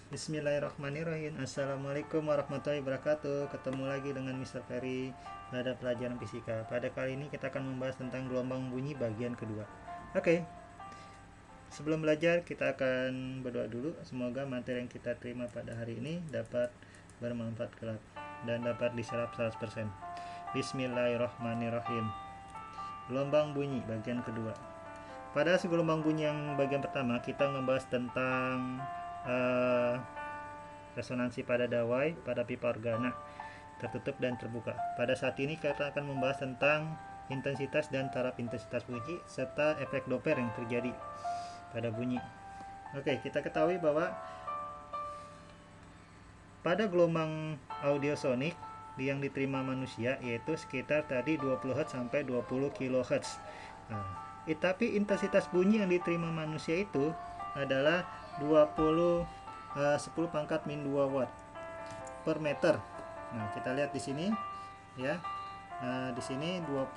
Bismillahirrahmanirrahim. Assalamualaikum warahmatullahi wabarakatuh. Ketemu lagi dengan Mr. Ferry pada pelajaran fisika. Pada kali ini kita akan membahas tentang gelombang bunyi bagian kedua. Oke, sebelum belajar kita akan berdoa dulu. Semoga materi yang kita terima pada hari ini dapat bermanfaat kelak dan dapat diserap 100%. Bismillahirrahmanirrahim. Gelombang bunyi bagian kedua. Pada gelombang bunyi yang bagian pertama kita membahas tentang resonansi pada dawai pada pipa organa tertutup dan terbuka. Pada saat ini kita akan membahas tentang intensitas dan taraf intensitas bunyi serta efek Doppler yang terjadi pada bunyi. Oke, kita ketahui bahwa pada gelombang audiosonik yang diterima manusia yaitu sekitar tadi 20 Hz sampai 20 kHz. Tapi intensitas bunyi yang diterima manusia itu adalah 10 pangkat min 2 watt per meter. Nah, kita lihat di sini ya. Di sini 10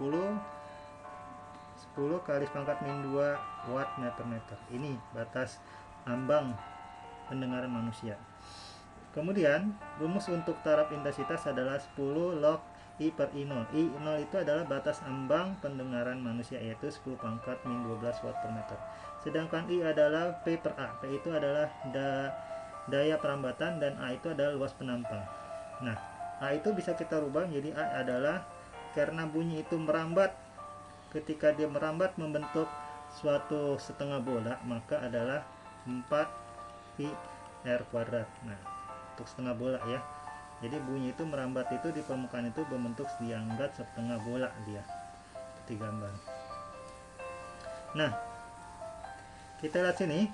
kali pangkat min 2 watt per meter. Ini batas ambang pendengaran manusia. Kemudian rumus untuk taraf intensitas adalah 10 log I per I0. I0 itu adalah batas ambang pendengaran manusia yaitu 10 pangkat min 12 watt per meter. Sedangkan I adalah P per A. P itu adalah daya perambatan dan A itu adalah luas penampang. Nah, A itu bisa kita rubah menjadi A adalah karena bunyi itu merambat. Ketika dia merambat membentuk suatu setengah bola, maka adalah 4 pi R kuadrat. Nah, untuk setengah bola ya. Jadi bunyi itu merambat itu di permukaan itu berbentuk dianggap setengah bola dia. Seperti gambar. Nah, kita lihat sini.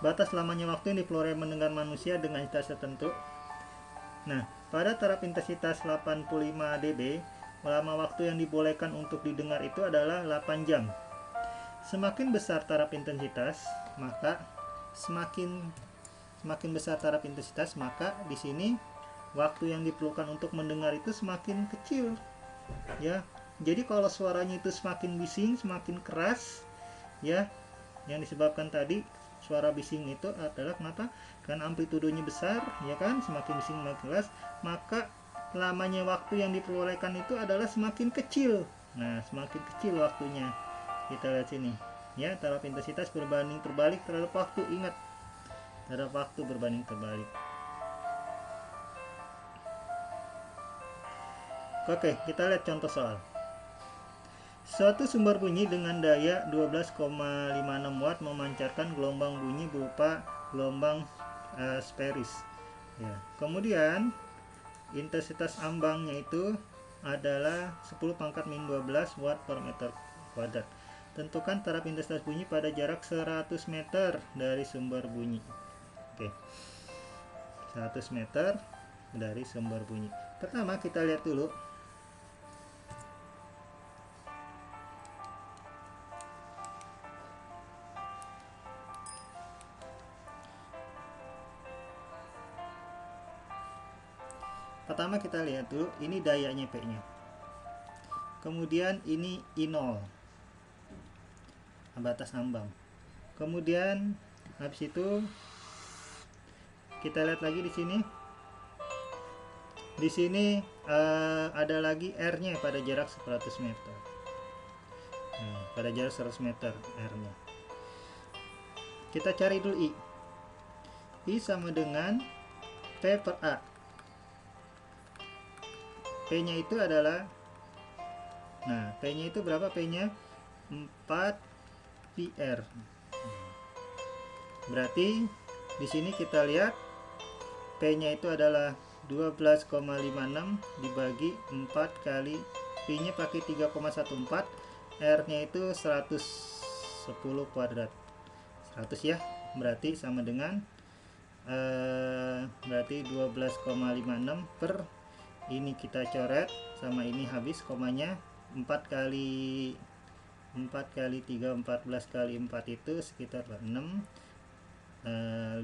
Batas lamanya waktu yang diperoleh mendengar manusia dengan intensitas tertentu. Nah, pada taraf intensitas 85 dB, lama waktu yang dibolehkan untuk didengar itu adalah 8 jam. Semakin besar taraf intensitas, maka semakin besar taraf intensitas, maka di sini waktu yang diperlukan untuk mendengar itu semakin kecil. Ya. Jadi kalau suaranya itu semakin bising, semakin keras, ya, yang disebabkan tadi suara bising itu adalah kenapa? Karena amplitudenya besar, ya kan? Semakin bising semakin keras, maka lamanya waktu yang diperolehkan itu adalah semakin kecil. Nah, semakin kecil waktunya. Kita lihat sini. Ya, taraf intensitas berbanding terbalik terhadap waktu. Ingat, terhadap waktu berbanding terbalik. Oke, kita lihat contoh soal. Suatu sumber bunyi dengan daya 12,56 watt memancarkan gelombang bunyi berupa gelombang sferis. Ya. Kemudian intensitas ambangnya itu adalah 10 pangkat min 12 watt per meter kuadrat. Tentukan taraf intensitas bunyi pada jarak 100 meter dari sumber bunyi. Oke. 100 meter dari sumber bunyi. Pertama kita lihat dulu. Pertama kita lihat dulu, ini dayanya P-nya. Kemudian ini I0, batas ambang. Kemudian habis itu kita lihat lagi di sini. Di sini ada lagi R-nya pada jarak 100 meter. Nah, pada jarak 100 meter R-nya. Kita cari dulu I. I sama dengan P per A. P-nya itu adalah, nah, P-nya itu berapa? P-nya 4 PR. Berarti di sini kita lihat P-nya itu adalah 12,56 dibagi 4 kali P-nya pakai 3,14, R-nya itu 110 kuadrat. 100 ya. Berarti sama dengan berarti 12,56 per ini kita coret sama ini habis komanya 4 kali 3 14 kali 4 itu sekitar 6 5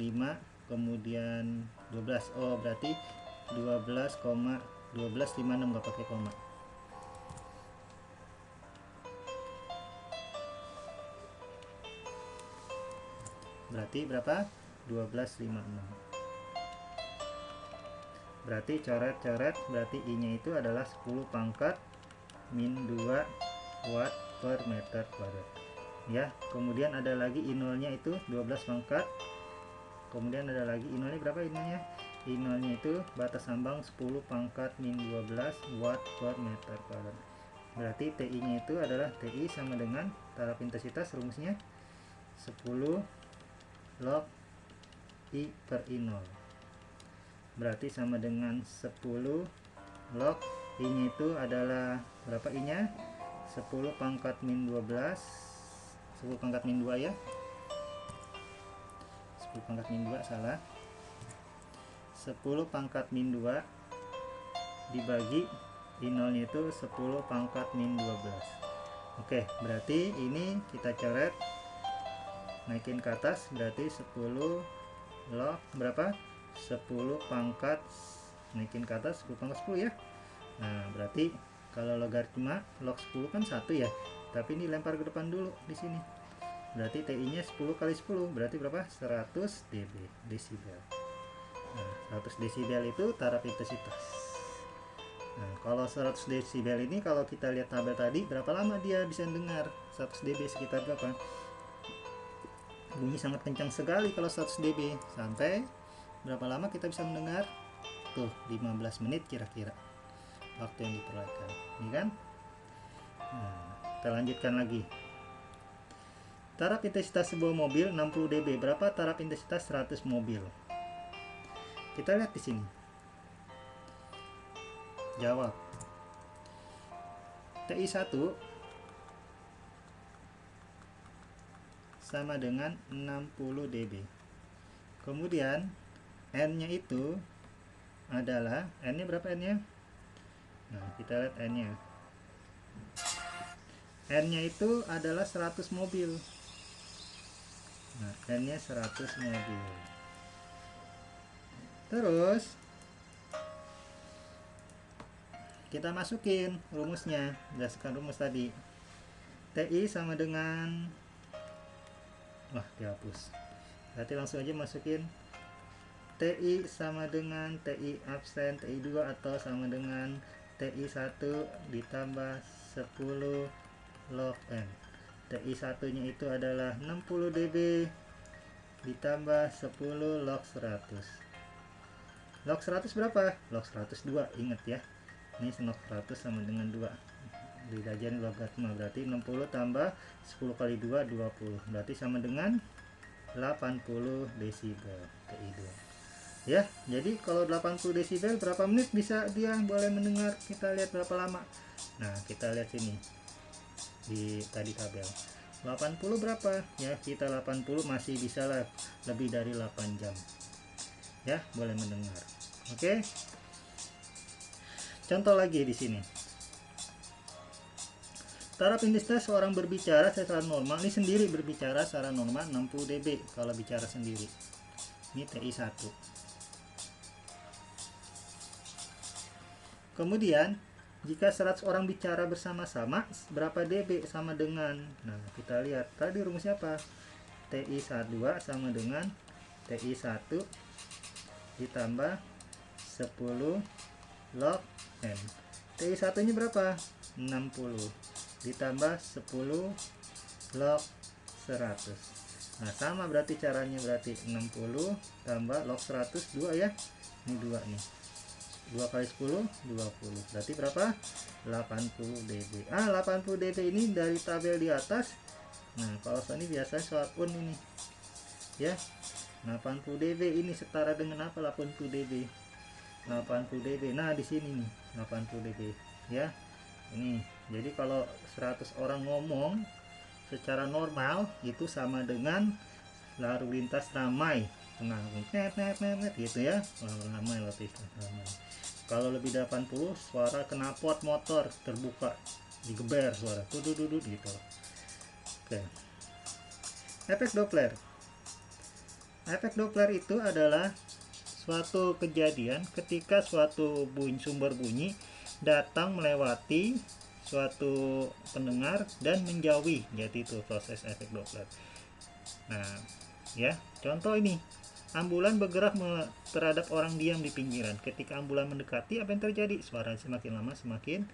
kemudian 12. Oh, berarti 12,56 nggak pakai koma. Berarti berapa? 1256. Berarti coret-coret, berarti I nya itu adalah 10 pangkat min 2 watt per meter kuadrat ya. Kemudian ada lagi I0 nya itu 12 pangkat, kemudian ada lagi I0 nya berapa, I0 nya itu batas ambang 10 pangkat min 12 watt per meter kuadrat. Berarti TI nya itu adalah TI sama dengan taraf intensitas, rumusnya 10 log I per I0, berarti sama dengan 10 log I nya itu adalah berapa, I nya 10 pangkat min 12, 10 pangkat min 2 ya, 10 pangkat min 2 salah, 10 pangkat min 2 dibagi I0 nya itu 10 pangkat min 12. Oke, berarti ini kita coret, naikin ke atas, berarti 10 log berapa, 10 pangkat, naikin ke atas 10 pangkat 10 ya. Nah, berarti kalau logaritma log 10 kan 1 ya, tapi ini lempar ke depan dulu di sini. Berarti TI nya 10 kali 10 berarti berapa, 100 desibel. Nah, 100 desibel itu taraf intensitas. Nah, kalau 100 desibel ini kalau kita lihat tabel tadi, berapa lama dia bisa dengar 100 dB, sekitar berapa, bunyi sangat kencang sekali kalau 100 dB. Sampai berapa lama kita bisa mendengar? Tuh, 15 menit kira-kira waktu yang diperolehkan, ini kan. Nah, kita lanjutkan lagi. Taraf intensitas sebuah mobil 60 dB. Berapa taraf intensitas 100 mobil? Kita lihat di sini. Jawab. TI1 sama dengan 60 dB. Kemudian N-nya itu adalah, N-nya berapa N-nya? Nah, kita lihat N-nya. N-nya itu adalah 100 mobil. Nah, N-nya 100 mobil. Terus kita masukin rumusnya, berdasarkan rumus tadi. TI sama dengan, wah dihapus. Berarti langsung aja masukin TI sama dengan TI absen TI2 atau sama dengan TI1 ditambah 10 log N. TI1 nya itu adalah 60 dB ditambah 10 log 100. Log 100 berapa? Log 100 2, ingat ya. Ini log 100 sama dengan 2. Diajarin logaritma, berarti 60 tambah 10 kali 2 20. Berarti sama dengan 80 desibel TI2. Ya, jadi kalau 80 desibel berapa menit bisa dia boleh mendengar? Kita lihat berapa lama. Nah, kita lihat sini di tadi tabel. 80 berapa? Ya, kita 80 masih bisa lah, lebih dari 8 jam. Ya, boleh mendengar. Oke. Contoh lagi di sini. Taraf intensitas seorang berbicara secara normal, ini sendiri berbicara secara normal 60 dB kalau bicara sendiri. Ini TI1. Kemudian jika 100 orang bicara bersama-sama, berapa dB? Sama dengan, nah kita lihat tadi rumusnya apa? TI2 sama dengan TI1 ditambah 10 log N. TI1 nya berapa? 60 ditambah 10 log 100. Nah sama berarti caranya, berarti 60 tambah log 100 2 ya. Ini 2 nih. 2 kali 10 20, berarti berapa? 80 dB. 80 dB ini dari tabel di atas. Nah kalau ini biasanya soal pun ini ya, 80 dB ini setara dengan apa? 80 dB 80 dB. Nah di sini nih 80 dB ya. Ini jadi kalau 100 orang ngomong secara normal itu sama dengan lalu lintas ramai, net gitu ya, ramai lebih ramai. Kalau lebih dari 80, suara knalpot motor terbuka, digeber suara duduk gitu. Oke. Efek Doppler. Efek Doppler itu adalah suatu kejadian ketika suatu sumber bunyi datang melewati suatu pendengar dan menjauhi, jadi itu proses efek Doppler. Nah, ya, contoh ini ambulan bergerak terhadap orang diam di pinggiran. Ketika ambulan mendekati, apa yang terjadi? Suara semakin lama semakin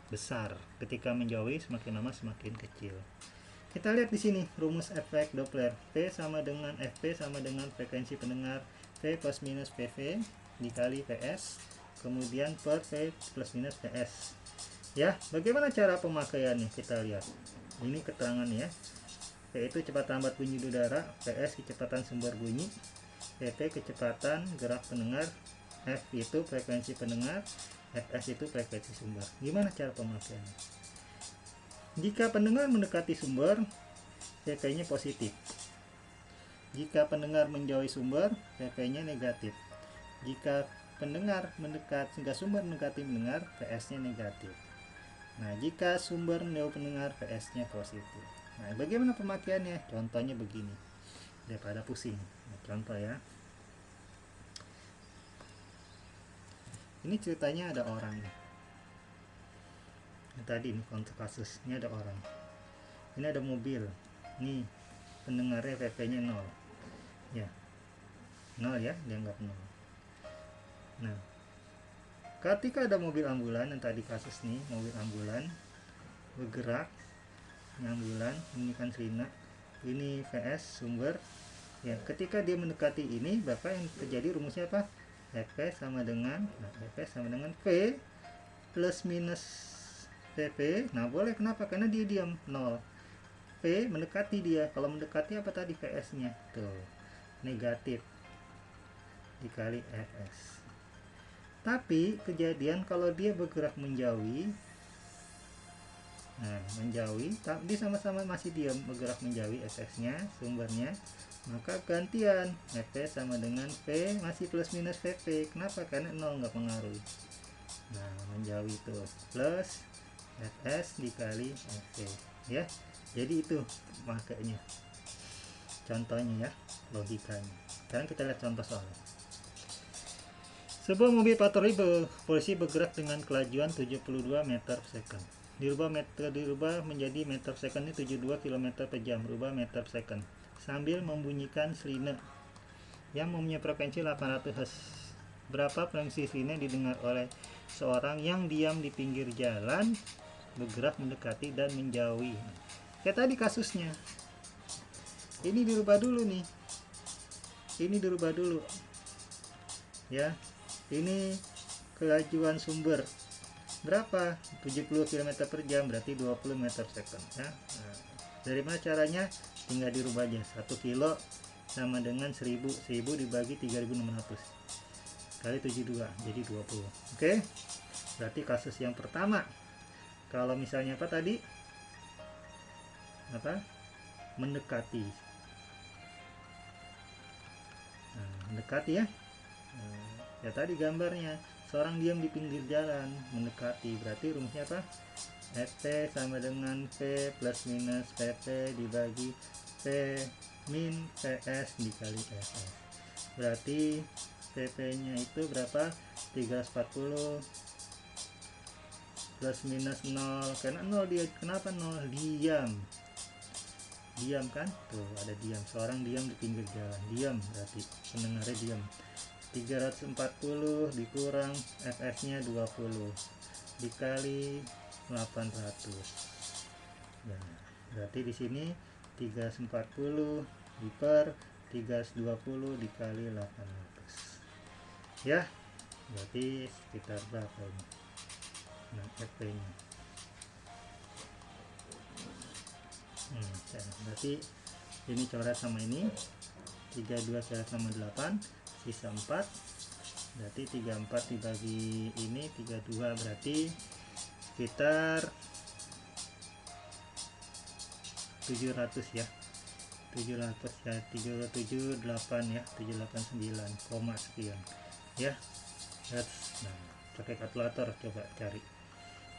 besar. Ketika menjauhi, semakin lama semakin kecil. Kita lihat di sini rumus efek Doppler. P sama dengan Fp sama dengan frekuensi pendengar V plus minus PV dikali PS, kemudian per V plus minus PS. Ya, bagaimana cara pemakaiannya? Kita lihat. Ini keterangannya ya. P itu kecepatan lambat bunyi udara, PS kecepatan sumber bunyi, PP kecepatan gerak pendengar, F itu frekuensi pendengar, Fs itu frekuensi sumber. Gimana cara pemakaiannya? Jika pendengar mendekati sumber, PP-nya positif. Jika pendengar menjauhi sumber, PP-nya negatif. Jika pendengar mendekat sehingga sumber mendekati pendengar, PS-nya negatif. Nah, jika sumber menjauh pendengar, PS-nya positif. Nah, bagaimana pemakaiannya? Contohnya begini, daripada pusing. Nah, contoh ya. Ini ceritanya ada orang nih. Tadi nih konten kasus, ini ada orang. Ini ada mobil. Nih, pendengarnya PP-nya 0. Ya. 0 ya, dianggap 0. Nah, ketika ada mobil ambulan yang tadi kasus nih, mobil ambulan bergerak, ambulan membunyikan sirine, ini VS sumber ya. Ketika dia mendekati ini, Bapak yang terjadi rumusnya apa? Fp sama dengan Fp sama dengan V plus minus Vp. Nah, boleh, kenapa? Karena dia diam 0. P mendekati dia. Kalau mendekati apa tadi? Vs nya tuh negatif dikali Fs. Tapi kejadian kalau dia bergerak menjauhi, nah menjauhi, tapi sama-sama masih diam, bergerak menjauhi Fs-nya, sumbernya, maka gantian Fp sama dengan P masih plus minus Vp. Kenapa? Karena 0 nggak pengaruh. Nah, menjauhi itu plus Fs dikali Fp ya. Jadi itu makanya contohnya ya, logikanya. Sekarang kita lihat contoh soalnya. Sebuah mobil patroli polisi bergerak dengan kelajuan 72 meter per second. Dirubah menjadi meter per second ini 72 km per jam, berubah meter per second. Sambil membunyikan sirine yang mempunyai frekuensi 800 Hz. Berapa frekuensi sirine didengar oleh seorang yang diam di pinggir jalan, bergerak mendekati dan menjauhi. Kayak tadi kasusnya. Ini dirubah dulu nih. Ini dirubah dulu. Ya. Ini kelajuan sumber berapa? 70 km per jam, berarti 20 meter per second ya. Nah, dari mana caranya? Tinggal dirubah aja. 1 kilo sama dengan 1000 dibagi 3600 kali 72 jadi 20. Oke, berarti kasus yang pertama, kalau misalnya apa tadi, apa, mendekati, nah, mendekati ya. Ya tadi gambarnya seorang diam di pinggir jalan mendekati, berarti rumusnya apa? Fp sama dengan V plus minus Pp dibagi V min Ps dikali Fs. Berarti Pp nya itu berapa? 340 plus minus 0, karena 0 dia, kenapa 0? Diam kan, tuh ada diam, seorang diam di pinggir jalan, diam berarti pendengarnya diam. 340 dikurang Fs nya 20 dikali 800 ya, berarti di sini 340 diper 320 dikali 800 ya, berarti sekitar berapa ini? Nah, Fp nya berarti ini coret sama ini, 32 coret sama 8, sisa 4, berarti 34 dibagi ini 32, berarti sekitar 700 ya, 700 ya, 378 ya, 789 koma sekian ya. Nah, pakai kalkulator coba cari.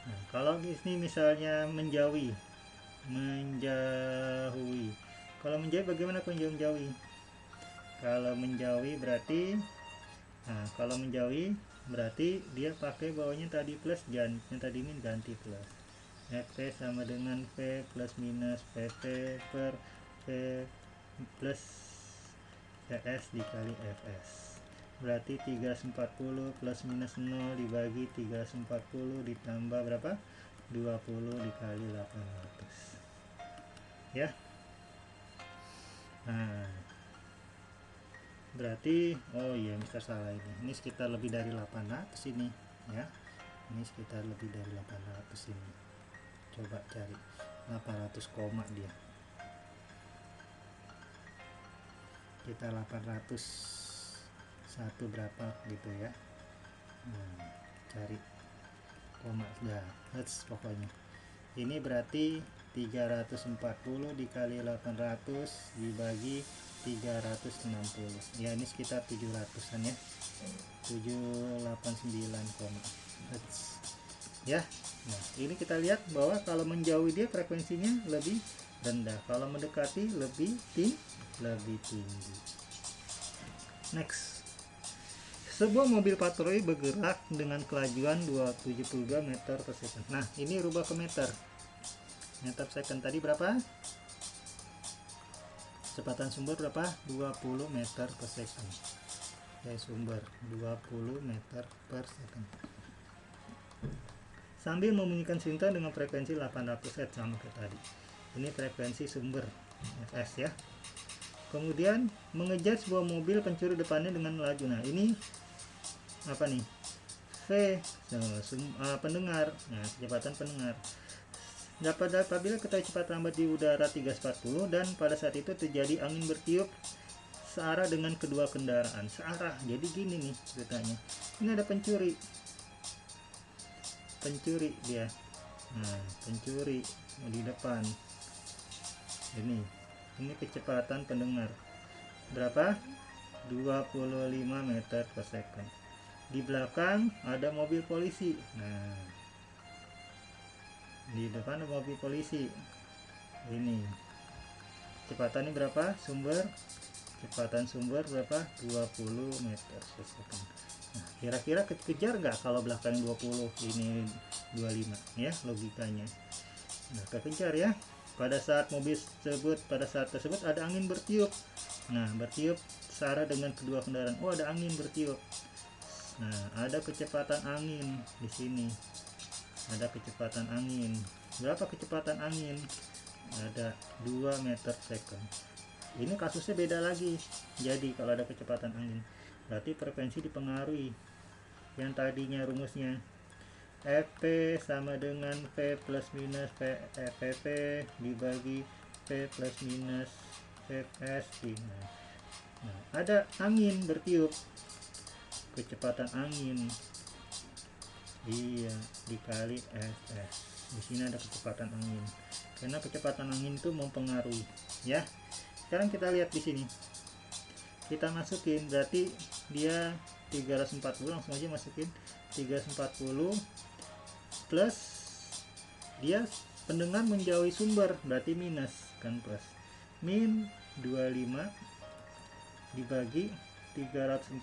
Nah, kalau di sini misalnya menjauhi, kalau menjauhi bagaimana menjauhi? Kalau menjauhi berarti, nah kalau menjauhi berarti dia pakai bawahnya tadi plus, yang tadi min ganti plus. Fp sama dengan V plus minus Pp per V plus PS dikali Fs. Berarti 340 plus minus 0 dibagi 340 ditambah berapa? 20 dikali 800. Ya. Nah, berarti oh iya Mister salah ini sekitar lebih dari 800 ini ya. Ini sekitar lebih dari 800 ini. Coba cari 800 koma dia. Kita 801 berapa gitu ya. Cari koma sudah hertz pokoknya. Ini berarti 340 dikali 800 dibagi 360 ya, ini sekitar 700an ya, 789 hertz ya. Nah ini kita lihat bahwa kalau menjauhi dia frekuensinya lebih rendah, kalau mendekati lebih tinggi. Next, sebuah mobil patroli bergerak dengan kelajuan 272 meter per second. Nah ini rubah ke meter per second, tadi berapa? Kecepatan sumber berapa? 20 meter per second ya, sumber 20 meter per second. Sambil membunyikan sinton dengan frekuensi 800 Hz sama kayak tadi. Ini frekuensi sumber Fs ya. Kemudian mengejar sebuah mobil pencuri depannya dengan laju. Nah ini apa nih? V pendengar. Nah kecepatan pendengar dapat apabila ketahui kecepatan lambat di udara 340 dan pada saat itu terjadi angin bertiup searah dengan kedua kendaraan. Searah, jadi gini nih ceritanya. Ini ada pencuri dia. Nah pencuri di depan ini kecepatan pendengar berapa? 25 meter per second. Di belakang ada mobil polisi. Nah di depan ada mobil polisi. Ini kecepatannya berapa? Kecepatan sumber berapa? 20 meter per second. Nah, kira-kira kejar nggak kalau belakang 20 ini 25 ya logikanya. Nah, kejar ya. Pada saat tersebut ada angin bertiup. Nah, bertiup searah dengan kedua kendaraan. Oh, ada angin bertiup. Nah, ada kecepatan angin di sini. Ada kecepatan angin. Berapa kecepatan angin? Ada 2 meter second. Ini kasusnya beda lagi. Jadi kalau ada kecepatan angin berarti frekuensi dipengaruhi. Yang tadinya rumusnya Fp sama dengan V plus minus Vp dibagi V plus minus Vs. Nah, ada angin bertiup, kecepatan angin iya dikali Fs. Di sini ada kecepatan angin karena kecepatan angin itu mempengaruhi ya. Sekarang kita lihat di sini, kita masukin berarti dia 340, langsung aja masukin 340 plus dia pendengar menjauhi sumber berarti minus kan, plus min 25 dibagi 340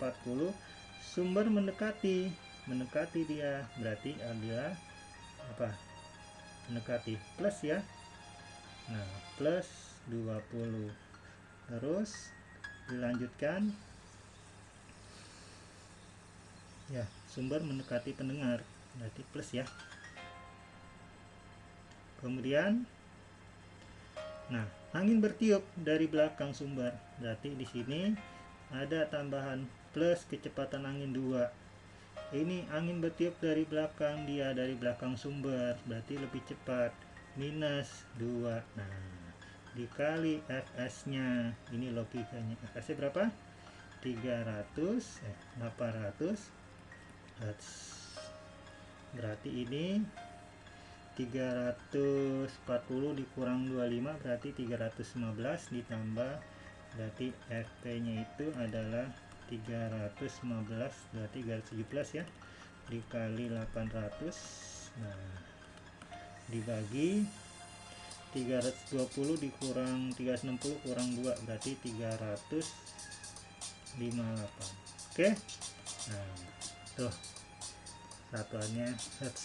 sumber mendekati dia berarti adalah apa? Mendekati plus ya. Nah plus 20 terus dilanjutkan ya, sumber mendekati pendengar berarti plus ya. Kemudian nah angin bertiup dari belakang sumber berarti di sini ada tambahan plus kecepatan angin 2. Ini angin bertiup dari belakang dia, dari belakang sumber berarti lebih cepat, minus 2. Nah dikali Fs nya, ini logikanya. Fs nya berapa? 800 Hz. Berarti ini 340 dikurang 25 berarti 315 ditambah berarti Fp nya itu adalah 315 berarti 317 ya, dikali 800. Nah dibagi 320 dikurang 360 kurang 2 berarti 358. Oke. Nah tuh satuannya hertz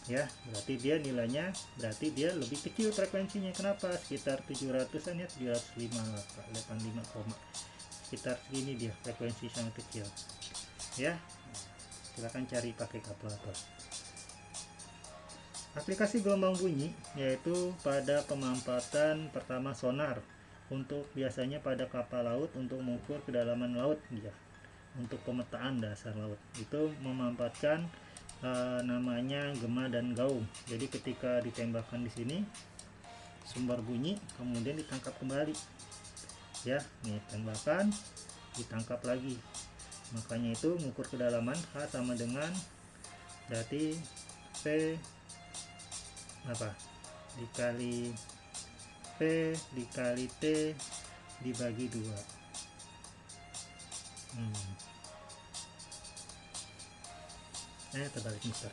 ya, berarti dia nilainya, berarti dia lebih kecil frekuensinya. Kenapa? Sekitar 700-an ya, 705 lah, 85, sekitar segini dia, frekuensi sangat kecil ya. Silahkan cari pakai kalkulator. Aplikasi gelombang bunyi yaitu pada pemanfaatan pertama sonar, untuk biasanya pada kapal laut untuk mengukur kedalaman laut dia, untuk pemetaan dasar laut. Itu memanfaatkan namanya gema dan gaung. Jadi ketika ditembakkan di sini sumber bunyi, kemudian ditangkap kembali ya, nih tembakan ditangkap lagi, makanya itu mengukur kedalaman H sama dengan berarti P apa dikali P dikali T dibagi 2. Terbalik mister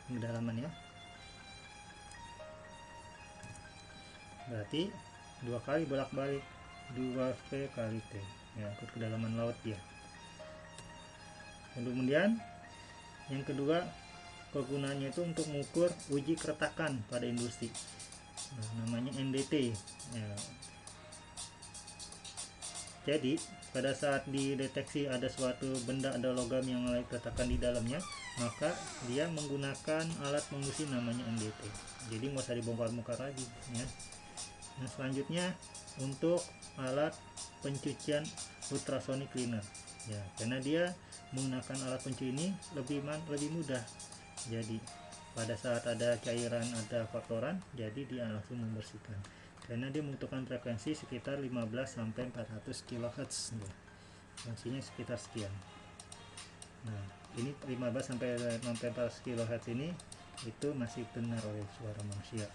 kedalaman ya, berarti 2 kali bolak-balik 2P kali T ya, ukur kedalaman laut ya. Kemudian yang kedua, kegunaannya itu untuk mengukur uji keretakan pada industri, namanya NDT ya. Jadi pada saat dideteksi ada suatu benda, ada logam yang mengalami keretakan di dalamnya, maka dia menggunakan alat penguji namanya NDT. Jadi nggak usah dibongkar-bongkar lagi ya. Nah selanjutnya untuk alat pencucian ultrasonic cleaner ya, karena dia menggunakan alat pencuci ini lebih mudah. Jadi pada saat ada cairan, ada kotoran, jadi dia langsung membersihkan, karena dia membutuhkan frekuensi sekitar 15 sampai 400 kHz ya. Frekuensinya sekitar sekian. Nah ini 15 sampai 400 kHz ini itu masih benar oleh suara manusia.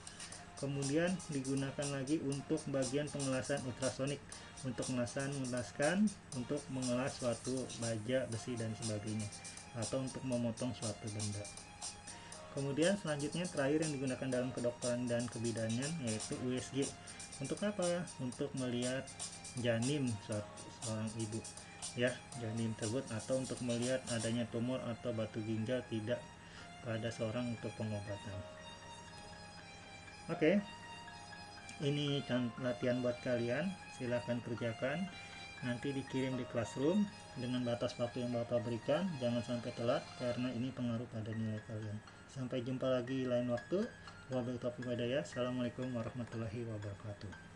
Kemudian digunakan lagi untuk bagian pengelasan ultrasonik, untuk mengelaskan untuk mengelas suatu baja, besi dan sebagainya, atau untuk memotong suatu benda. Kemudian selanjutnya terakhir yang digunakan dalam kedokteran dan kebidanan yaitu USG. Untuk apa? Untuk melihat janin seorang ibu ya, janin tersebut, atau untuk melihat adanya tumor atau batu ginjal tidak pada seorang untuk pengobatan. Oke, ini latihan buat kalian, silahkan kerjakan, nanti dikirim di classroom dengan batas waktu yang Bapak berikan. Jangan sampai telat karena ini pengaruh pada nilai kalian. Sampai jumpa lagi lain waktu. Wabillahi taufiq wal hidayah. Assalamualaikum warahmatullahi wabarakatuh.